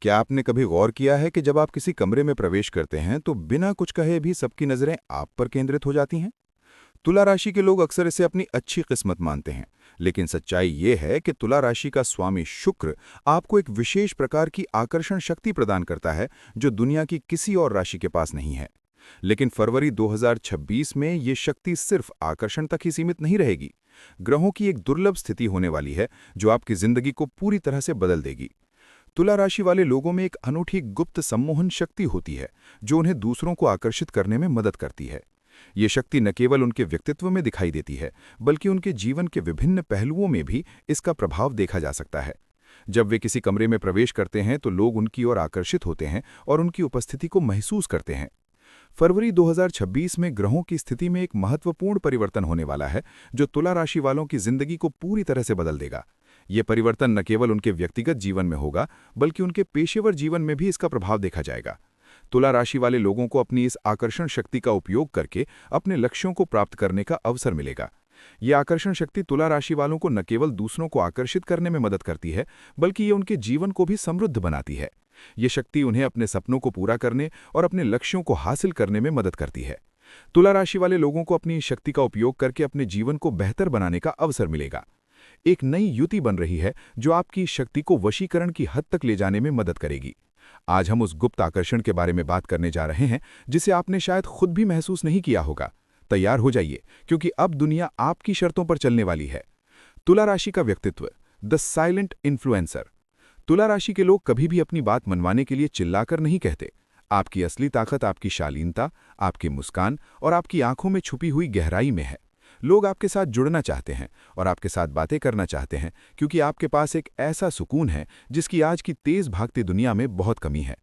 क्या आपने कभी गौर किया है कि जब आप किसी कमरे में प्रवेश करते हैं तो बिना कुछ कहे भी सबकी नजरें आप पर केंद्रित हो जाती हैं? तुला राशि के लोग अक्सर इसे अपनी अच्छी किस्मत मानते हैं, लेकिन सच्चाई ये है कि तुला राशि का स्वामी शुक्र आपको एक विशेष प्रकार की आकर्षण शक्ति प्रदान करता है जो दुनिया की किसी और राशि के पास नहीं है। लेकिन फरवरी 2026 में ये शक्ति सिर्फ आकर्षण तक ही सीमित नहीं रहेगी। ग्रहों की एक दुर्लभ स्थिति होने वाली है जो आपकी जिंदगी को पूरी तरह से बदल देगी। तुला राशि वाले लोगों में एक अनूठी गुप्त सम्मोहन शक्ति होती है जो उन्हें दूसरों को आकर्षित करने में मदद करती है। ये शक्ति न केवल उनके व्यक्तित्व में दिखाई देती है, बल्कि उनके जीवन के विभिन्न पहलुओं में भी इसका प्रभाव देखा जा सकता है। जब वे किसी कमरे में प्रवेश करते हैं तो लोग उनकी ओर आकर्षित होते हैं और उनकी उपस्थिति को महसूस करते हैं। फरवरी 2026 में ग्रहों की स्थिति में एक महत्वपूर्ण परिवर्तन होने वाला है जो तुला राशि वालों की जिंदगी को पूरी तरह से बदल देगा। ये परिवर्तन न केवल उनके व्यक्तिगत जीवन में होगा, बल्कि उनके पेशेवर जीवन में भी इसका प्रभाव देखा जाएगा। तुला राशि वाले लोगों को अपनी इस आकर्षण शक्ति का उपयोग करके अपने लक्ष्यों को प्राप्त करने का अवसर मिलेगा। ये आकर्षण शक्ति तुला राशि वालों को न केवल दूसरों को आकर्षित करने में मदद करती है, बल्कि ये उनके जीवन को भी समृद्ध बनाती है। ये शक्ति उन्हें अपने सपनों को पूरा करने और अपने लक्ष्यों को हासिल करने में मदद करती है। तुला राशि वाले लोगों को अपनी इस शक्ति का उपयोग करके अपने जीवन को बेहतर बनाने का अवसर मिलेगा। एक नई युति बन रही है जो आपकी इस शक्ति को वशीकरण की हद तक ले जाने में मदद करेगी। आज हम उस गुप्त आकर्षण के बारे में बात करने जा रहे हैं जिसे आपने शायद खुद भी महसूस नहीं किया होगा। तैयार हो जाइए, क्योंकि अब दुनिया आपकी शर्तों पर चलने वाली है। तुला राशि का व्यक्तित्व, द साइलेंट इन्फ्लुएंसर। तुला राशि के लोग कभी भी अपनी बात मनवाने के लिए चिल्लाकर नहीं कहते। आपकी असली ताकत आपकी शालीनता, आपकी मुस्कान और आपकी आंखों में छुपी हुई गहराई में है। लोग आपके साथ जुड़ना चाहते हैं और आपके साथ बातें करना चाहते हैं, क्योंकि आपके पास एक ऐसा सुकून है जिसकी आज की तेज भागती दुनिया में बहुत कमी है।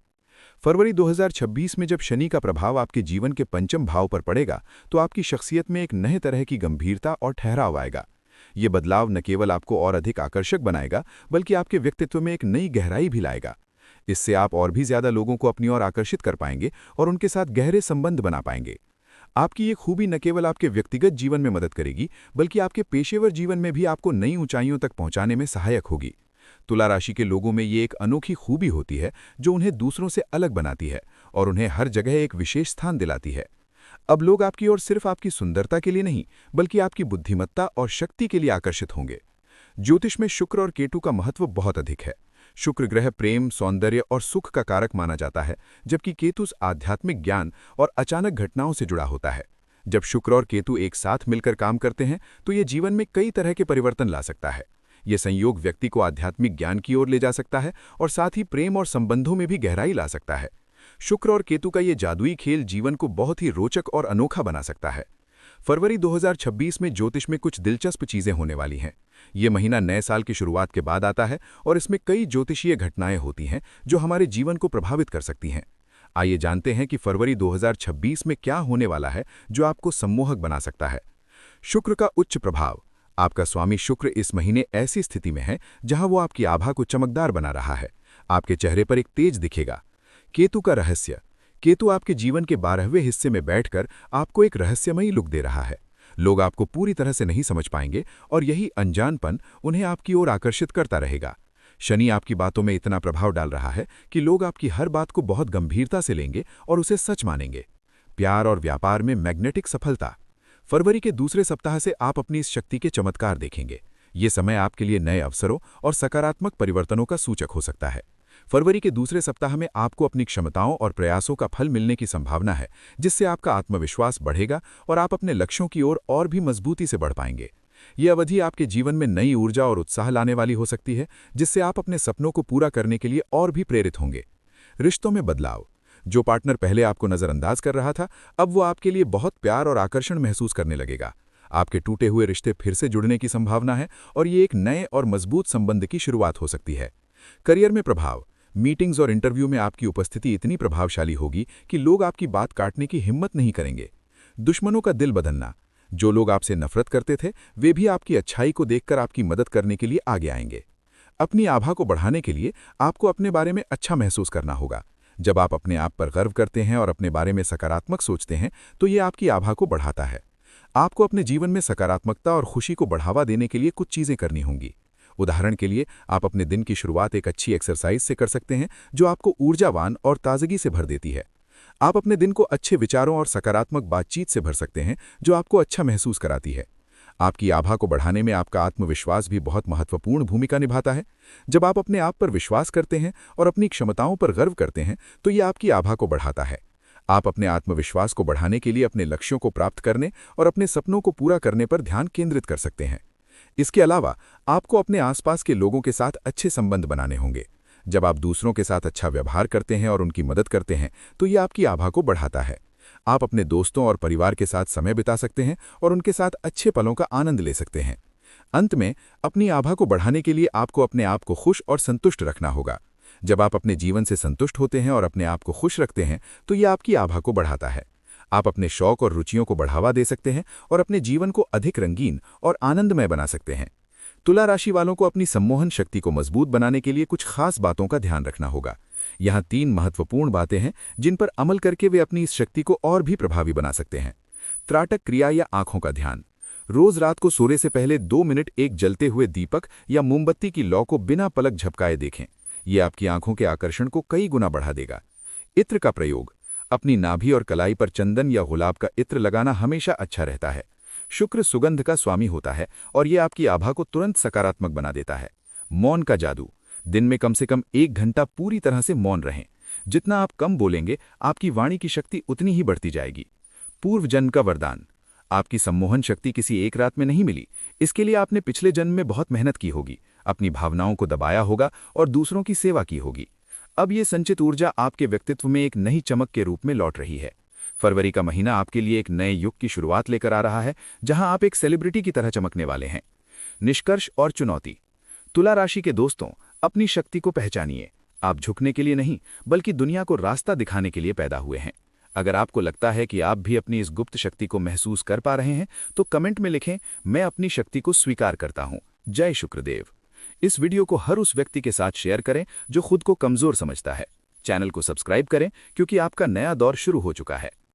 फरवरी 2026 में जब शनि का प्रभाव आपके जीवन के पंचम भाव पर पड़ेगा तो आपकी शख्सियत में एक नए तरह की गंभीरता और ठहराव आएगा। ये बदलाव न केवल आपको और अधिक आकर्षक बनाएगा, बल्कि आपके व्यक्तित्व में एक नई गहराई भी लाएगा। इससे आप और भी ज्यादा लोगों को अपनी ओर आकर्षित कर पाएंगे और उनके साथ गहरे संबंध बना पाएंगे। आपकी ये खूबी न केवल आपके व्यक्तिगत जीवन में मदद करेगी, बल्कि आपके पेशेवर जीवन में भी आपको नई ऊंचाइयों तक पहुंचाने में सहायक होगी। तुला राशि के लोगों में ये एक अनोखी खूबी होती है जो उन्हें दूसरों से अलग बनाती है और उन्हें हर जगह एक विशेष स्थान दिलाती है। अब लोग आपकी ओर सिर्फ आपकी सुंदरता के लिए नहीं, बल्कि आपकी बुद्धिमत्ता और शक्ति के लिए आकर्षित होंगे। ज्योतिष में शुक्र और केतु का महत्व बहुत अधिक है। शुक्र ग्रह प्रेम, सौंदर्य और सुख का कारक माना जाता है, जबकि केतु आध्यात्मिक ज्ञान और अचानक घटनाओं से जुड़ा होता है। जब शुक्र और केतु एक साथ मिलकर काम करते हैं तो ये जीवन में कई तरह के परिवर्तन ला सकता है। ये संयोग व्यक्ति को आध्यात्मिक ज्ञान की ओर ले जा सकता है और साथ ही प्रेम और संबंधों में भी गहराई ला सकता है। शुक्र और केतु का ये जादुई खेल जीवन को बहुत ही रोचक और अनोखा बना सकता है। फरवरी 2026 में ज्योतिष में कुछ दिलचस्प चीजें होने वाली हैं। ये महीना नए साल की शुरुआत के बाद आता है और इसमें कई ज्योतिषीय घटनाएं होती हैं जो हमारे जीवन को प्रभावित कर सकती हैं। आइए जानते हैं कि फरवरी 2026 में क्या होने वाला है जो आपको सम्मोहक बना सकता है। शुक्र का उच्च प्रभाव। आपका स्वामी शुक्र इस महीने ऐसी स्थिति में है जहां वो आपकी आभा को चमकदार बना रहा है। आपके चेहरे पर एक तेज दिखेगा। केतु का रहस्य। केतु आपके जीवन के 12वें हिस्से में बैठकर आपको एक रहस्यमयी लुक दे रहा है। लोग आपको पूरी तरह से नहीं समझ पाएंगे और यही अनजानपन उन्हें आपकी ओर आकर्षित करता रहेगा। शनि आपकी बातों में इतना प्रभाव डाल रहा है कि लोग आपकी हर बात को बहुत गंभीरता से लेंगे और उसे सच मानेंगे। प्यार और व्यापार में मैग्नेटिक सफलता। फरवरी के दूसरे सप्ताह से आप अपनी इस शक्ति के चमत्कार देखेंगे। ये समय आपके लिए नए अवसरों और सकारात्मक परिवर्तनों का सूचक हो सकता है। फरवरी के दूसरे सप्ताह में आपको अपनी क्षमताओं और प्रयासों का फल मिलने की संभावना है, जिससे आपका आत्मविश्वास बढ़ेगा और आप अपने लक्ष्यों की ओर और भी मजबूती से बढ़ पाएंगे। ये अवधि आपके जीवन में नई ऊर्जा और उत्साह लाने वाली हो सकती है, जिससे आप अपने सपनों को पूरा करने के लिए और भी प्रेरित होंगे। रिश्तों में बदलाव। जो पार्टनर पहले आपको नजरअंदाज कर रहा था, अब वो आपके लिए बहुत प्यार और आकर्षण महसूस करने लगेगा। आपके टूटे हुए रिश्ते फिर से जुड़ने की संभावना है और ये एक नए और मजबूत संबंध की शुरुआत हो सकती है। करियर में प्रभाव। मीटिंग्स और इंटरव्यू में आपकी उपस्थिति इतनी प्रभावशाली होगी कि लोग आपकी बात काटने की हिम्मत नहीं करेंगे। दुश्मनों का दिल बदलना। जो लोग आपसे नफरत करते थे, वे भी आपकी अच्छाई को देखकर आपकी मदद करने के लिए आगे आएंगे। अपनी आभा को बढ़ाने के लिए आपको अपने बारे में अच्छा महसूस करना होगा। जब आप अपने आप पर गर्व करते हैं और अपने बारे में सकारात्मक सोचते हैं, तो ये आपकी आभा को बढ़ाता है। आपको अपने जीवन में सकारात्मकता और खुशी को बढ़ावा देने के लिए कुछ चीजें करनी होंगी। उदाहरण के लिए आप अपने दिन की शुरुआत एक अच्छी एक्सरसाइज से कर सकते हैं जो आपको ऊर्जावान और ताजगी से भर देती है। आप अपने दिन को अच्छे विचारों और सकारात्मक बातचीत से भर सकते हैं जो आपको अच्छा महसूस कराती है। आपकी आभा को बढ़ाने में आपका आत्मविश्वास भी बहुत महत्वपूर्ण भूमिका निभाता है। जब आप अपने आप पर विश्वास करते हैं और अपनी क्षमताओं पर गर्व करते हैं तो ये आपकी आभा को बढ़ाता है। आप अपने आत्मविश्वास को बढ़ाने के लिए अपने लक्ष्यों को प्राप्त करने और अपने सपनों को पूरा करने पर ध्यान केंद्रित कर सकते हैं। इसके अलावा आपको अपने आसपास के लोगों के साथ अच्छे संबंध बनाने होंगे। जब आप दूसरों के साथ अच्छा व्यवहार करते हैं और उनकी मदद करते हैं तो ये आपकी आभा को बढ़ाता है। आप अपने दोस्तों और परिवार के साथ समय बिता सकते हैं और उनके साथ अच्छे पलों का आनंद ले सकते हैं। अंत में अपनी आभा को बढ़ाने के लिए आपको अपने आप को खुश और संतुष्ट रखना होगा। जब आप अपने जीवन से संतुष्ट होते हैं और अपने आप को खुश रखते हैं तो यह आपकी आभा को बढ़ाता है। आप अपने शौक और रुचियों को बढ़ावा दे सकते हैं और अपने जीवन को अधिक रंगीन और आनंदमय बना सकते हैं। तुला राशि वालों को अपनी सम्मोहन शक्ति को मजबूत बनाने के लिए कुछ खास बातों का ध्यान रखना होगा। यहाँ 3 महत्वपूर्ण बातें हैं जिन पर अमल करके वे अपनी इस शक्ति को और भी प्रभावी बना सकते हैं। त्राटक क्रिया या आंखों का ध्यान। रोज रात को सोने से पहले 2 मिनट एक जलते हुए दीपक या मोमबत्ती की लौ को बिना पलक झपकाए देखें। ये आपकी आंखों के आकर्षण को कई गुना बढ़ा देगा। इत्र का प्रयोग। अपनी नाभि और कलाई पर चंदन या गुलाब का इत्र लगाना हमेशा अच्छा रहता है। शुक्र सुगंध का स्वामी होता है और ये आपकी आभा को तुरंत सकारात्मक बना देता है। मौन का जादू। दिन में कम से कम 1 घंटा पूरी तरह से मौन रहें। जितना आप कम बोलेंगे आपकी वाणी की शक्ति उतनी ही बढ़ती जाएगी। पूर्व जन्म का वरदान। आपकी सम्मोहन शक्ति किसी एक रात में नहीं मिली। इसके लिए आपने पिछले जन्म में बहुत मेहनत की होगी, अपनी भावनाओं को दबाया होगा और दूसरों की सेवा की होगी। अब ये संचित ऊर्जा आपके व्यक्तित्व में एक नई चमक के रूप में लौट रही है। फरवरी का महीना आपके लिए एक नए युग की शुरुआत लेकर आ रहा है जहां आप एक सेलिब्रिटी की तरह चमकने वाले हैं। निष्कर्ष और चुनौती। तुला राशि के दोस्तों, अपनी शक्ति को पहचानिए। आप झुकने के लिए नहीं बल्कि दुनिया को रास्ता दिखाने के लिए पैदा हुए हैं। अगर आपको लगता है कि आप भी अपनी इस गुप्त शक्ति को महसूस कर पा रहे हैं तो कमेंट में लिखें, मैं अपनी शक्ति को स्वीकार करता हूं। जय शुक्रदेव। इस वीडियो को हर उस व्यक्ति के साथ शेयर करें जो खुद को कमजोर समझता है। चैनल को सब्सक्राइब करें क्योंकि आपका नया दौर शुरू हो चुका है।